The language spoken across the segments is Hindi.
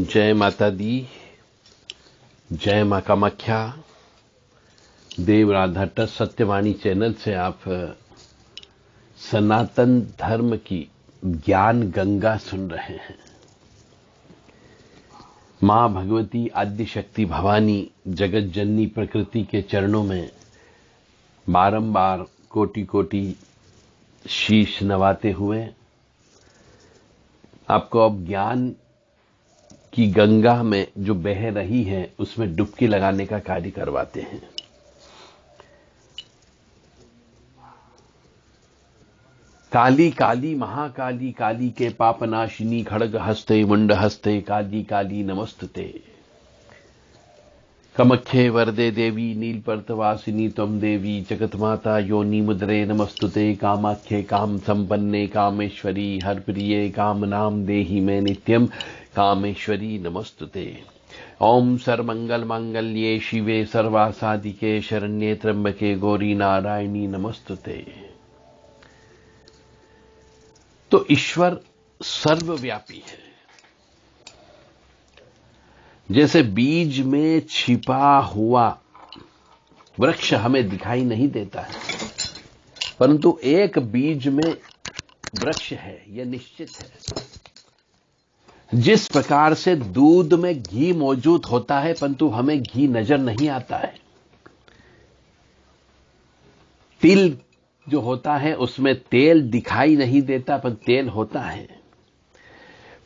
जय माता दी, जय मां कामाख्या। देव राधा ट्रस्ट सत्यवाणी चैनल से आप सनातन धर्म की ज्ञान गंगा सुन रहे हैं। मां भगवती आद्य शक्ति भवानी जगत जननी प्रकृति के चरणों में बारंबार कोटि कोटि शीश नवाते हुए आपको अब ज्ञान की गंगा में जो बह रही है उसमें डुबकी लगाने का कार्य करवाते हैं। काली काली महाकाली काली के पापनाशिनी खड़ग हस्ते मुंड हस्ते काली काली नमस्तुते। कमख्ये वरदे देवी नीलपर्तवासिनी त्वं देवी जगतमाता योनि मुद्रे नमस्तुते। कामाख्ये काम संपन्ने कामेश्वरी हरप्रिये काम नाम देहि मे नित्यम कामेश्वरी नमस्तुते। ओम सर्वमंगल मांगल्ये शिवे सर्वासादिके शरण्ये त्र्यंबके गौरी नारायणी नमस्तुते। तो ईश्वर सर्वव्यापी है। जैसे बीज में छिपा हुआ वृक्ष हमें दिखाई नहीं देता है, परंतु एक बीज में वृक्ष है, यह निश्चित है। जिस प्रकार से दूध में घी मौजूद होता है परंतु हमें घी नजर नहीं आता है। तिल जो होता है उसमें तेल दिखाई नहीं देता पर तेल होता है।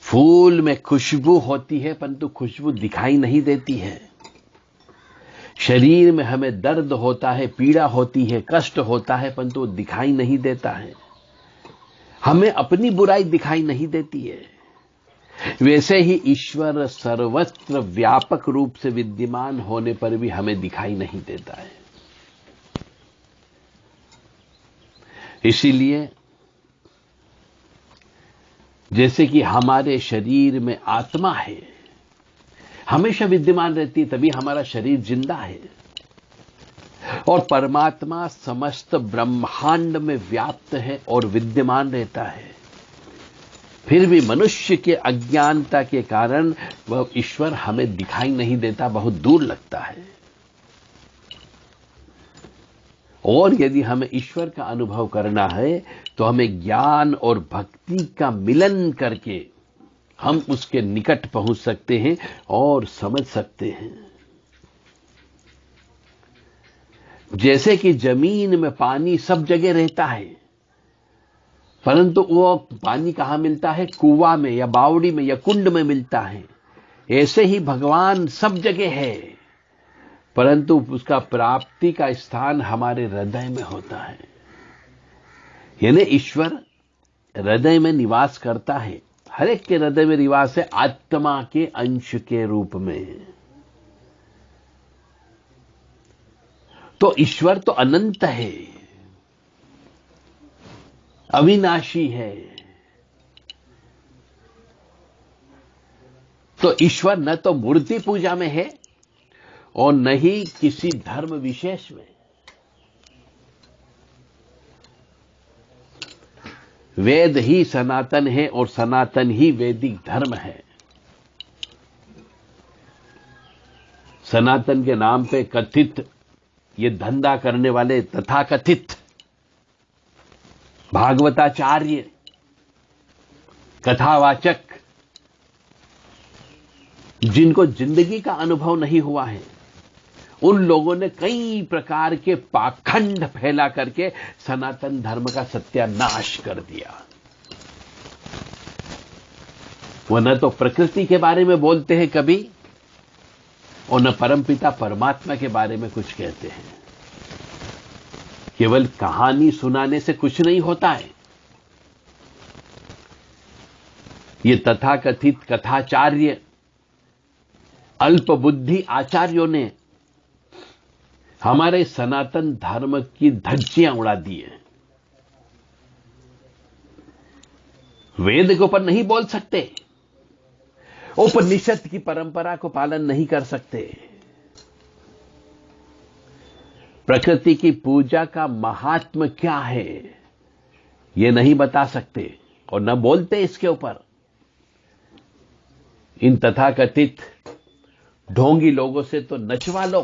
फूल में खुशबू होती है परंतु खुशबू दिखाई नहीं देती है। शरीर में हमें दर्द होता है, पीड़ा होती है, कष्ट होता है परंतु दिखाई नहीं देता है। हमें अपनी बुराई दिखाई नहीं देती है। वैसे ही ईश्वर सर्वत्र व्यापक रूप से विद्यमान होने पर भी हमें दिखाई नहीं देता है। इसीलिए जैसे कि हमारे शरीर में आत्मा है, हमेशा विद्यमान रहती है, तभी हमारा शरीर जिंदा है। और परमात्मा समस्त ब्रह्मांड में व्याप्त है और विद्यमान रहता है। फिर भी मनुष्य के अज्ञानता के कारण वह ईश्वर हमें दिखाई नहीं देता, बहुत दूर लगता है। और यदि हमें ईश्वर का अनुभव करना है तो हमें ज्ञान और भक्ति का मिलन करके हम उसके निकट पहुंच सकते हैं और समझ सकते हैं। जैसे कि जमीन में पानी सब जगह रहता है, परंतु वो पानी कहां मिलता है? कुआं में या बावड़ी में या कुंड में मिलता है। ऐसे ही भगवान सब जगह है, परंतु उसका प्राप्ति का स्थान हमारे हृदय में होता है। यानी ईश्वर हृदय में निवास करता है। हर एक के हृदय में निवास है, आत्मा के अंश के रूप में। तो ईश्वर तो अनंत है, अविनाशी है। तो ईश्वर न तो मूर्ति पूजा में है और न ही किसी धर्म विशेष में। वेद ही सनातन है और सनातन ही वैदिक धर्म है। सनातन के नाम पे कथित ये धंधा करने वाले तथाकथित भागवताचार्य, कथावाचक, जिनको जिंदगी का अनुभव नहीं हुआ है, उन लोगों ने कई प्रकार के पाखंड फैला करके सनातन धर्म का सत्यानाश कर दिया। वो न तो प्रकृति के बारे में बोलते हैं कभी और न परमपिता परमात्मा के बारे में कुछ कहते हैं। केवल कहानी सुनाने से कुछ नहीं होता है। ये तथाकथित कथाचार्य, अल्प बुद्धि आचार्यों ने हमारे सनातन धर्म की धज्जियां उड़ा दी हैं। वेद के ऊपर नहीं बोल सकते, उपनिषद की परंपरा को पालन नहीं कर सकते, प्रकृति की पूजा का महात्म क्या है ये नहीं बता सकते और न बोलते इसके ऊपर। इन तथाकथित ढोंगी लोगों से तो नचवा लो,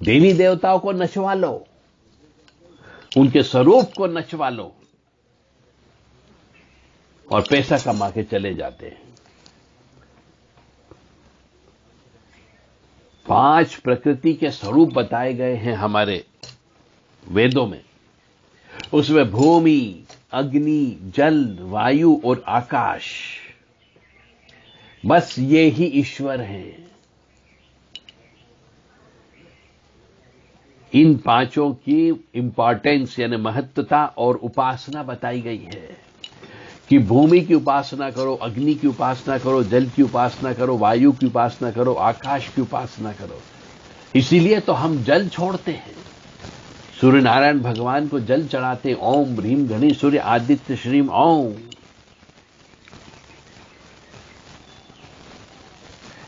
देवी देवताओं को नचवा लो, उनके स्वरूप को नचवा लो और पैसा कमा के चले जाते हैं। 5 प्रकृति के स्वरूप बताए गए हैं हमारे वेदों में। उसमें भूमि, अग्नि, जल, वायु और आकाश, बस ये ही ईश्वर हैं। इन 5 की इंपॉर्टेंस यानी महत्वता और उपासना बताई गई है कि भूमि की उपासना करो, अग्नि की उपासना करो, जल की उपासना करो, वायु की उपासना करो, आकाश की उपासना करो। इसीलिए तो हम जल छोड़ते हैं, सूर्य नारायण भगवान को जल चढ़ाते हैं। ओम ह्रीम घनी सूर्य आदित्य श्रीम ओम।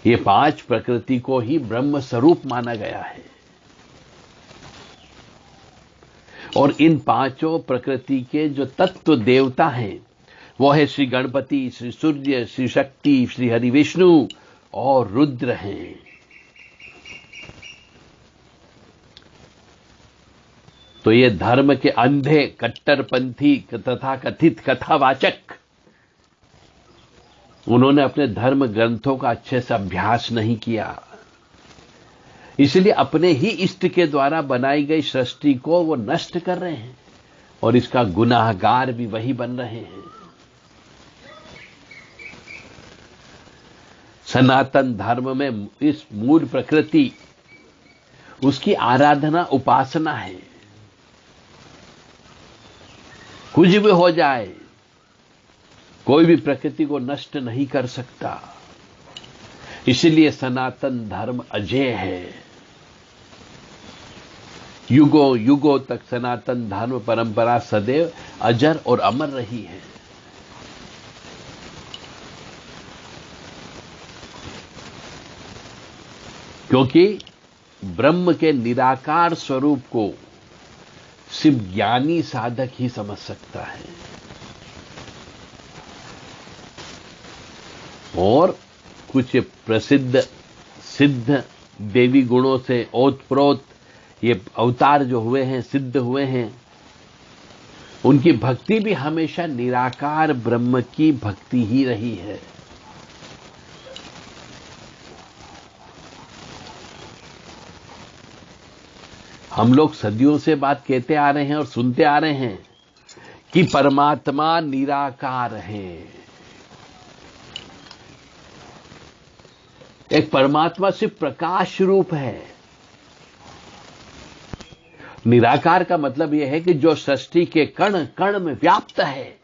ये 5 प्रकृति को ही ब्रह्म स्वरूप माना गया है और इन 5 प्रकृति के जो तत्व देवता हैं वो है श्री गणपति, श्री सूर्य, श्री शक्ति, श्री हरि विष्णु और रुद्र हैं। तो ये धर्म के अंधे कट्टरपंथी तथा कथित कथावाचक, उन्होंने अपने धर्म ग्रंथों का अच्छे से अभ्यास नहीं किया, इसलिए अपने ही इष्ट के द्वारा बनाई गई सृष्टि को वो नष्ट कर रहे हैं और इसका गुनाहगार भी वही बन रहे हैं। सनातन धर्म में इस मूल प्रकृति, उसकी आराधना उपासना है। कुछ भी हो जाए, कोई भी प्रकृति को नष्ट नहीं कर सकता, इसलिए सनातन धर्म अजेय है। युगों युगों तक सनातन धर्म परंपरा सदैव अजर और अमर रही है। क्योंकि ब्रह्म के निराकार स्वरूप को सिर्फ ज्ञानी साधक ही समझ सकता है और कुछ प्रसिद्ध सिद्ध देवी गुणों से ओतप्रोत ये अवतार जो हुए हैं, सिद्ध हुए हैं, उनकी भक्ति भी हमेशा निराकार ब्रह्म की भक्ति ही रही है। हम लोग सदियों से बात कहते आ रहे हैं और सुनते आ रहे हैं कि परमात्मा निराकार है। एक परमात्मा सिर्फ प्रकाश रूप है। निराकार का मतलब यह है कि जो सृष्टि के कण कण में व्याप्त है,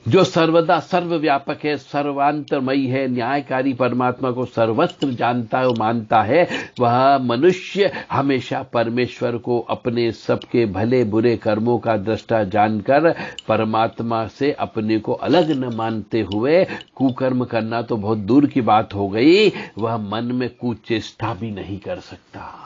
जो सर्वदा सर्वव्यापक है, सर्वांतरमयी है, न्यायकारी परमात्मा को सर्वत्र जानता है, मानता है, वह मनुष्य हमेशा परमेश्वर को अपने सबके भले बुरे कर्मों का दृष्टा जानकर परमात्मा से अपने को अलग न मानते हुए कुकर्म करना तो बहुत दूर की बात हो गई, वह मन में कुचेष्टा भी नहीं कर सकता।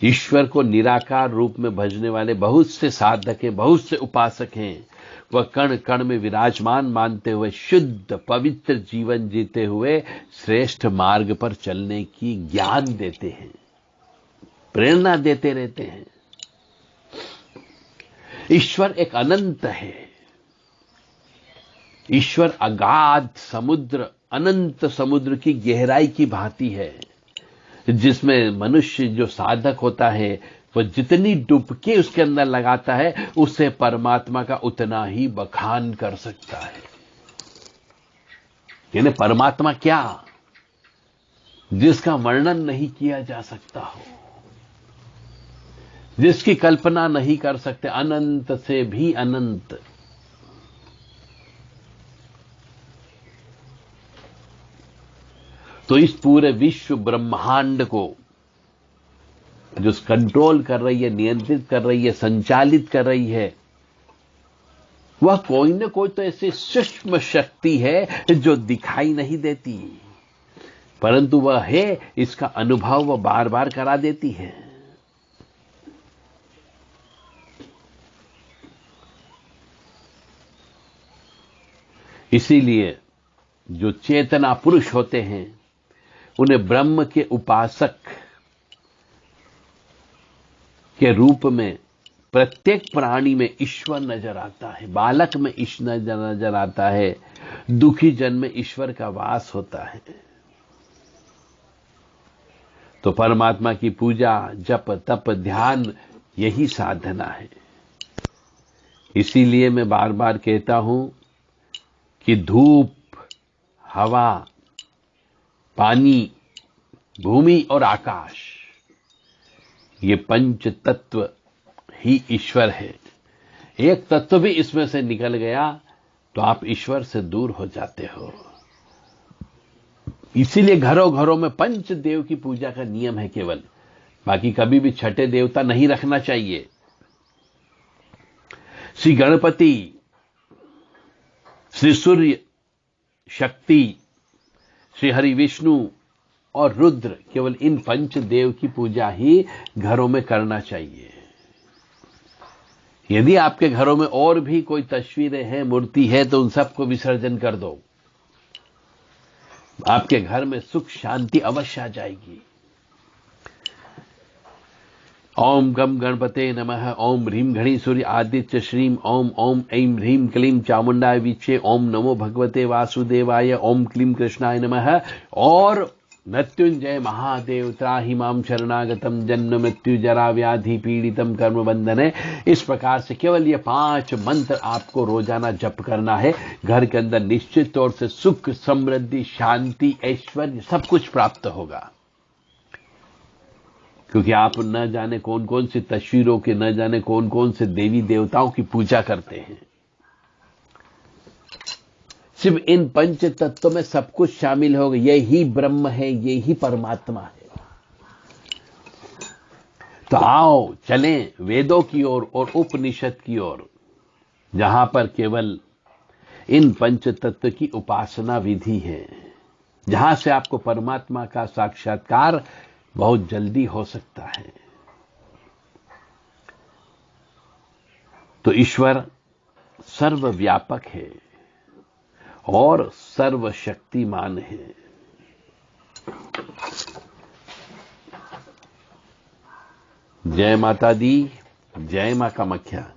ईश्वर को निराकार रूप में भजने वाले बहुत से साधक हैं, बहुत से उपासक हैं। वह कण कण में विराजमान मानते हुए शुद्ध पवित्र जीवन जीते हुए श्रेष्ठ मार्ग पर चलने की ज्ञान देते हैं, प्रेरणा देते रहते हैं। ईश्वर एक अनंत है। ईश्वर अगाध समुद्र, अनंत समुद्र की गहराई की भांति है, जिसमें मनुष्य जो साधक होता है वह जितनी डुबकी उसके अंदर लगाता है उससे परमात्मा का उतना ही बखान कर सकता है। यानी परमात्मा क्या, जिसका वर्णन नहीं किया जा सकता हो, जिसकी कल्पना नहीं कर सकते, अनंत से भी अनंत। तो इस पूरे विश्व ब्रह्मांड को जो कंट्रोल कर रही है, नियंत्रित कर रही है, संचालित कर रही है, वह कोई न कोई तो ऐसी सूक्ष्म शक्ति है जो दिखाई नहीं देती, परंतु वह है, इसका अनुभव वह बार बार करा देती है। इसीलिए जो चेतना पुरुष होते हैं उन्हें ब्रह्म के उपासक के रूप में प्रत्येक प्राणी में ईश्वर नजर आता है। बालक में ईश्वर नजर आता है, दुखी जन में ईश्वर का वास होता है। तो परमात्मा की पूजा, जप, तप, ध्यान यही साधना है। इसीलिए मैं बार बार कहता हूं कि धूप, हवा, पानी, भूमि और आकाश, ये पंच तत्व ही ईश्वर है। एक तत्व भी इसमें से निकल गया तो आप ईश्वर से दूर हो जाते हो। इसीलिए घरों घरों में पंच देव की पूजा का नियम है केवल, बाकी कभी भी छठे देवता नहीं रखना चाहिए। श्री गणपति, श्री सूर्य, शक्ति, श्री हरि विष्णु और रुद्र, केवल इन पंच देव की पूजा ही घरों में करना चाहिए। यदि आपके घरों में और भी कोई तस्वीरें हैं, मूर्ति है, तो उन सबको विसर्जन कर दो। आपके घर में सुख शांति अवश्य आ जाएगी। ओम गम गणपते नमः। ओम ह्रीम घड़ी सूर्य आदित्य श्रीम। ओम ओम ऐं ह्रीम क्लीं चामुंडाय विचे। ओम नमो भगवते वासुदेवाय। ओम क्लीं कृष्णाय नमः। और मृत्युंजय महादेव त्राहि मां शरणागतम जन्म मृत्यु जरा व्याधि पीड़ितम कर्म बंधने। इस प्रकार से केवल ये 5 मंत्र आपको रोजाना जप करना है। घर के अंदर निश्चित तौर से सुख, समृद्धि, शांति, ऐश्वर्य सब कुछ प्राप्त होगा। क्योंकि आप न जाने कौन कौन सी तस्वीरों के, न जाने कौन कौन से देवी देवताओं की पूजा करते हैं। सिर्फ इन पंच तत्वों में सब कुछ शामिल होगा। यही ब्रह्म है, यही परमात्मा है। तो आओ चलें वेदों की ओर और उपनिषद की ओर, जहां पर केवल इन पंच तत्व की उपासना विधि है, जहां से आपको परमात्मा का साक्षात्कार बहुत जल्दी हो सकता है। तो ईश्वर सर्वव्यापक है और सर्वशक्तिमान है। जय माता दी, जय मां कामाख्या।